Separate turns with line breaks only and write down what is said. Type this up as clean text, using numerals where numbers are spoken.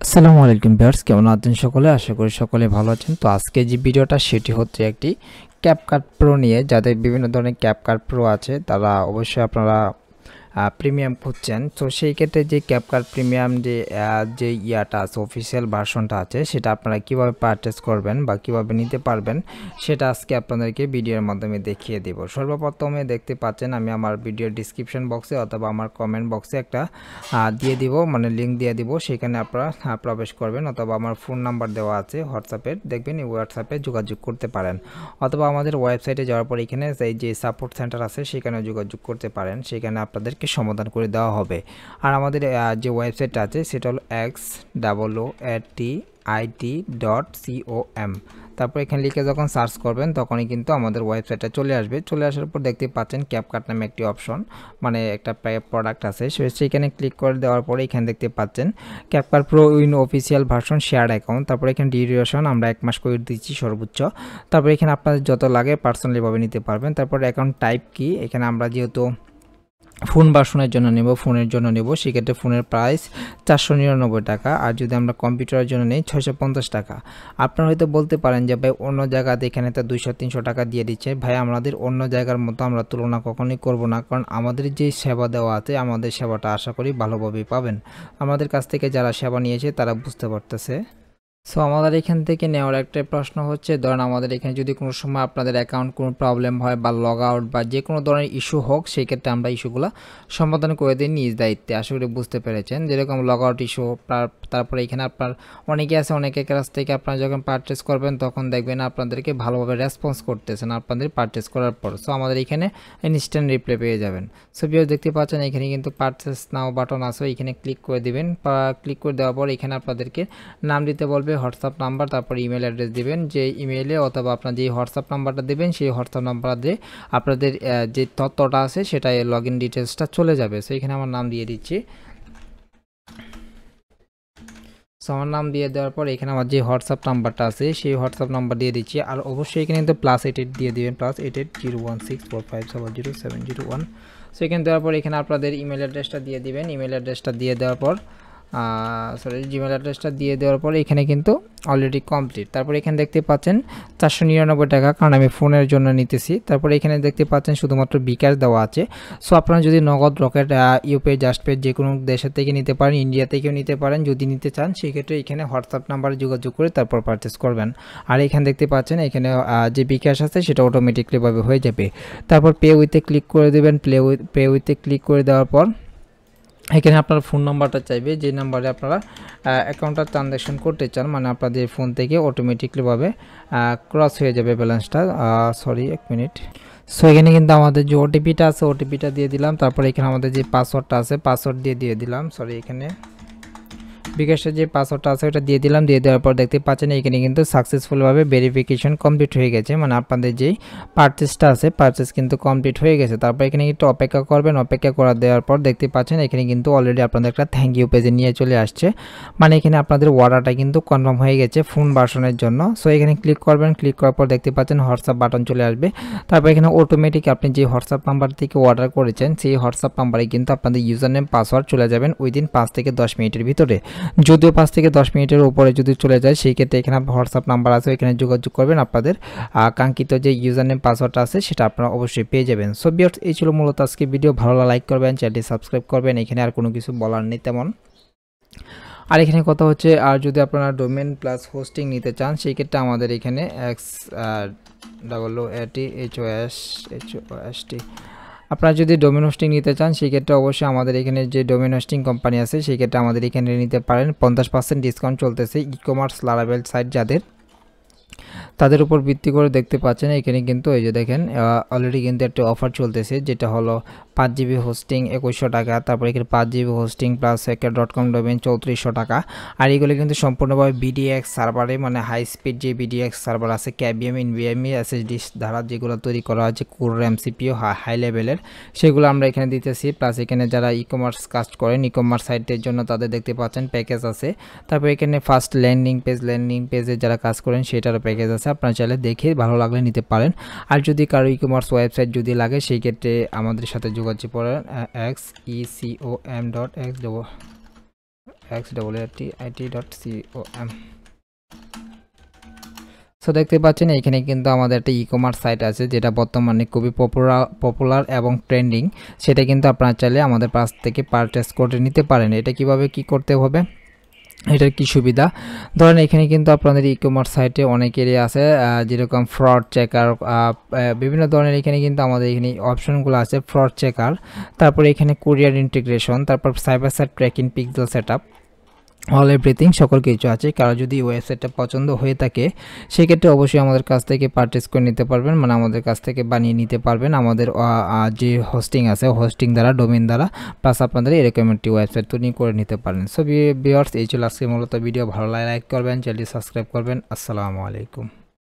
আসসালামু আলাইকুম ভিউয়ার্স, কেমন আছেন সকলে? আশা করি সকলে ভালো আছেন। তো আজকে যে ভিডিওটা সেটি হচ্ছে একটি ক্যাপকাট প্রো নিয়ে। যাদের বিভিন্ন ধরনের ক্যাপকাট প্রো আছে তারা অবশ্যই আপনারা প্রিমিয়াম খুঁজছেন। তো সেই ক্ষেত্রে যে ক্যাপকাট প্রিমিয়াম যে ইয়াটা আছে, অফিসিয়াল ভার্সনটা আছে, সেটা আপনারা কিভাবে পারচেস করবেন বা কিভাবে নিতে পারবেন সেটা আজকে আপনাদেরকে ভিডিওর মাধ্যমে দেখিয়ে দেব। সর্বপ্রথমে দেখতে পাচ্ছেন আমি আমার ভিডিওর ডিসক্রিপশন বক্সে অথবা আমার কমেন্ট বক্সে একটা দিয়ে দিব, মানে লিঙ্ক দিয়ে দিব। সেখানে আপনারা প্রবেশ করবেন অথবা আমার ফোন নাম্বার দেওয়া আছে হোয়াটসঅ্যাপের, দেখবেন এই হোয়াটসঅ্যাপে যোগাযোগ করতে পারেন অথবা আমাদের ওয়েবসাইটে যাওয়ার পর এখানে এই যে সাপোর্ট সেন্টার আছে সেখানে যোগাযোগ করতে পারেন। সেখানে আপনাদেরকে সমাধান করে দেওয়া হবে। আর আমাদের যে ওয়েবসাইটটা আছে সেটা হলো xooti.com। তারপর এখানে লিখে যখন সার্চ করবেন তখনই কিন্তু আমাদের ওয়েবসাইটটা চলে আসবে। চলে আসার পর দেখতে পাচ্ছেন ক্যাপকাট নামে একটি অপশন, মানে একটা প্রোডাক্ট আছে, সেইখানে ক্লিক করে দেওয়ার পরে এখানে দেখতে পাচ্ছেন CapCut pro win official version share account. তারপর এখানে ডিউরেশন আমরা 1 মাস করে দিচ্ছি সর্বোচ্চ। তারপর এখানে আপনাদের যত লাগে পার্সোনালিভাবে নিতে পারবেন। তারপর অ্যাকাউন্ট টাইপ কি, এখানে আমরা যেহেতু ফোন ভার্সনের জন্য নেব, ফোনের জন্য নেব, সেক্ষেত্রে ফোনের প্রাইস 499 টাকা। আর যদি আমরা কম্পিউটারের জন্য নেই 650 টাকা। আপনারা হয়তো বলতে পারেন যে ভাই অন্য জায়গাতে এখানে তো 200-300 টাকা দিয়ে দিচ্ছে। ভাই আমাদের অন্য জায়গার মতো আমরা তুলনা কখনোই করব না, কারণ আমাদের যে সেবা দেওয়া আছে আমাদের সেবাটা আশা করি ভালোভাবেই পাবেন। আমাদের কাছ থেকে যারা সেবা নিয়েছে তারা বুঝতে পারতেছে। সো আমাদের এখান থেকে নেওয়ার একটা প্রশ্ন হচ্ছে, ধরেন আমাদের এখানে যদি কোনো সময় আপনাদের অ্যাকাউন্ট কোনো প্রবলেম হয় বা লগ আউট বা যে কোনো ধরনের ইস্যু হোক, সেই ক্ষেত্রে আমরা ইস্যুগুলো সমাধান করে দিই নিজ দায়িত্বে। আশা করি বুঝতে পেরেছেন। যেরকম লগ আউট ইস্যু, তারপরে এখানে আপনার অনেকে আছে, অনেকের কাছ থেকে আপনারা যখন পারচেস করবেন তখন দেখবেন আপনাদেরকে ভালোভাবে রেসপন্স করতেছেন আপনাদের পারচেস করার পর। সো আমাদের এখানে ইনস্ট্যান্ট রিপ্লাই পেয়ে যাবেন। সো ভিউয়ার্স দেখতে পাচ্ছেন এখানে কিন্তু পারচেস নাও বাটন আছে, এখানে ক্লিক করে দিবেন। ক্লিক করে দেওয়ার পর এখানে আপনাদেরকে নাম দিতে বলবে, হোয়াটসঅ্যাপ নাম্বার, তারপর ইমেল অ্যাড্রেস দিবেন। যে ইমেইলে অথবা আপনার যে হোয়াটসঅ্যাপ নাম্বারটা দেবেন সেই হোয়াটসঅ্যাপ নাম্বার দিয়ে আপনাদের যে তথ্যটা আছে সেটা লগ ইন ডিটেলসটা চলে যাবে। সো এখানে আমার নাম দিয়ে দিচ্ছি। সো আমার নাম দিয়ে দেওয়ার পর এখানে আমার যে হোয়াটসঅ্যাপ নাম্বারটা আছে সেই হোয়াটসঅ্যাপ নাম্বার দিয়ে দিচ্ছি। আর অবশ্যই এখানে কিন্তু +88 দিয়ে দিবেন, +880164570701। সো এখানে দেওয়ার পর এখানে আপনাদের ইমেল অ্যাড্রেসটা দিয়ে দিবেন। ইমেল অ্যাড্রেসটা দিয়ে দেওয়ার পর জিমেল অ্যাড্রেসটা দিয়ে দেওয়ার পরে এখানে কিন্তু অলরেডি কমপ্লিট। তারপর এখানে দেখতে পাচ্ছেন 499 টাকা, কারণ আমি ফোনের জন্য নিতেছি। তারপর এখানে দেখতে পাচ্ছেন শুধুমাত্র বিকাশ দেওয়া আছে। সো আপনারা যদি নগদ, রকেট, ইউপে, জাস্টপে যে কোনো দেশের থেকে নিতে পারেন, ইন্ডিয়া থেকেও নিতে পারেন। যদি নিতে চান সেক্ষেত্রে এখানে হোয়াটসঅ্যাপ নাম্বারে যোগাযোগ করে তারপর পারচেস করবেন। আর এখানে দেখতে পাচ্ছেন এখানে যে বিকাশ আছে সেটা অটোমেটিকলিভাবে হয়ে যাবে। তারপর পে উইথে ক্লিক করে দেবেন। পে উইথে ক্লিক করে দেওয়ার পর এখানে আপনার ফোন নাম্বারটা চাইবে, যে নাম্বারে আপনারা অ্যাকাউন্টটা ট্রানজ্যাকশন করতে চান, মানে আপনাদের ফোন থেকে অটোমেটিকলিভাবে ক্রস হয়ে যাবে ব্যালেন্সটা। Sorry 1 minute. সো এখানে কিন্তু আমাদের যে ওটিপিটা আছে ওটিপিটা দিয়ে দিলাম। তারপরে এখানে আমাদের যে পাসওয়ার্ডটা আছে পাসওয়ার্ড দিয়ে দিলাম। সরি, এখানে বিকাশের যে পাসওয়ার্ডটা আছে ওটা দিয়ে দিলাম। দিয়ে দেওয়ার পর দেখতে পাচ্ছেন এখানে কিন্তু সাকসেসফুলভাবে ভেরিফিকেশন কমপ্লিট হয়ে গেছে, মানে আপনাদের যেই পারচেসটা আছে পারচেস কিন্তু কমপ্লিট হয়ে গেছে। তারপর এখানে একটু অপেক্ষা করবেন। অপেক্ষা করা দেওয়ার পর দেখতে পাচ্ছেন এখানে কিন্তু অলরেডি আপনাদের একটা থ্যাংক ইউ পেজে নিয়ে চলে আসছে, মানে এখানে আপনাদের অর্ডারটা কিন্তু কনফার্ম হয়ে গেছে ফোন ভার্সনের জন্য। সো এখানে ক্লিক করবেন। ক্লিক করার পর দেখতে পাচ্ছেন হোয়াটসঅ্যাপ বাটন চলে আসবে। তারপর এখানে অটোমেটিক আপনি যে হোয়াটসঅ্যাপ নাম্বার থেকে অর্ডার করেছেন সেই হোয়াটসঅ্যাপ নাম্বারে কিন্তু আপনাদের ইউজার নেম পাসওয়ার্ড চলে যাবেন উইদিন 5 থেকে 10 মিনিটের ভিতরে। যদিও 5 থেকে 10 মিনিটের উপরে যদি চলে যায় সেই ক্ষেত্রে এখানে হোয়াটসঅ্যাপ নাম্বার আছে, এখানে যোগাযোগ করবেন। আপনাদের কাঙ্ক্ষিত যে ইউজার নেম পাসওয়ার্ডটা আছে সেটা আপনারা অবশ্যই পেয়ে যাবেন। সো ভিউয়ার্স এই ছিল মূলত আজকে ভিডিও। ভালো লাগলে লাইক করবেন, চ্যানেলটি সাবস্ক্রাইব করবেন। এখানে আর কোনো কিছু বলার নেই তেমন। আর এখানে কথা হচ্ছে, আর যদি আপনারা ডোমেন প্লাস হোস্টিং নিতে চান সেই ক্ষেত্রে আমাদের এখানে XOOST আপনারা যদি ডোমেন হোস্টিং নিতে চান সেই ক্ষেত্রে অবশ্যই আমাদের এখানে যে ডোমেন হোস্টিং কোম্পানি আছে সেই ক্ষেত্রে আমাদের এখানে নিতে পারেন। 50% ডিসকাউন্ট চলতেছে। ই-কমার্স লারাবেল সাইট যাদের, তাদের উপর ভিত্তি করে দেখতে পাচ্ছেন এখানে কিন্তু এই যে দেখেন অলরেডি কিন্তু একটা অফার চলতেছে, যেটা হলো 5 জিবি হোস্টিং 2100 টাকা। তারপর এখানে 5 GB hosting plus hacker.com domain 3400 টাকা। আর এগুলো কিন্তু সম্পূর্ণভাবে বিডিএক্স সার্ভারে, মানে হাই স্পিড যে বিডিএক্স সার্ভার আছে ক্যাবিএম, এনভিএমই, এসএসডি দ্বারা যেগুলো তৈরি করা হয়েছে কোর র্যাম সিপিইউ হাই লেভেলের, সেগুলো আমরা এখানে দিতেছি। প্লাস এখানে যারা ই কমার্স কাজ করেন, ই কমার্স সাইটের জন্য তাদের দেখতে পাচ্ছেন প্যাকেজ আছে। তারপর এখানে ফার্স্ট ল্যান্ডিং পেজে যারা কাজ করেন সেটারও প্যাকেজ আছে, আপনারা চাইলে দেখে ভালো লাগলে নিতে পারেন। আর যদি কারো ই কমার্স ওয়েবসাইট যদি লাগে সেই ক্ষেত্রে আমাদের সাথে যোগাযোগ করেন। xtit.com। সো দেখতে পাচ্ছেন এখানে কিন্তু আমাদের একটা ই-কমার্স সাইট আছে যেটা বর্তমানে খুবই পপুলার এবং ট্রেন্ডিং। সেটা কিন্তু আপনারা চাইলে আমাদের কাছ থেকে পারচেস করে নিতে পারেন। এটা কিভাবে কি করতে হবে, এটার কি সুবিধা, ধরেন এখানে কিন্তু আপনাদের ই-কমার্স সাইটে অনেকেরই আছে যেরকম ফ্রড চেকার, বিভিন্ন ধরনের এখানে কিন্তু আমাদের এখানে অপশনগুলো আছে, ফ্রড চেকার, তারপরে এখানে কুরিয়ার ইন্টিগ্রেশন, তারপর cyber site tracking, pixel setup, all everything সকল কিছু আছে। কারো যদি ওয়েবসাইটটা পছন্দ হয়ে থাকে সেক্ষেত্রে অবশ্যই আমাদের কাছ থেকে পারচেস করে নিতে পারবেন, মানে আমাদের কাছ থেকে বানিয়ে নিতে পারবেন আমাদের যে হোস্টিং আছে হোস্টিং দ্বারা, ডোমেইন দ্বারা, প্লাস আপনাদের এরকম একটি ওয়েবসাইট তৈরি করে নিতে পারেন। সো ভিউয়ার্স, এই ছিল আজকে মূলত ভিডিও। ভালো লাগে লাইক করবেন, চ্যানেলটি সাবস্ক্রাইব করবেন। আসসালামু আলাইকুম।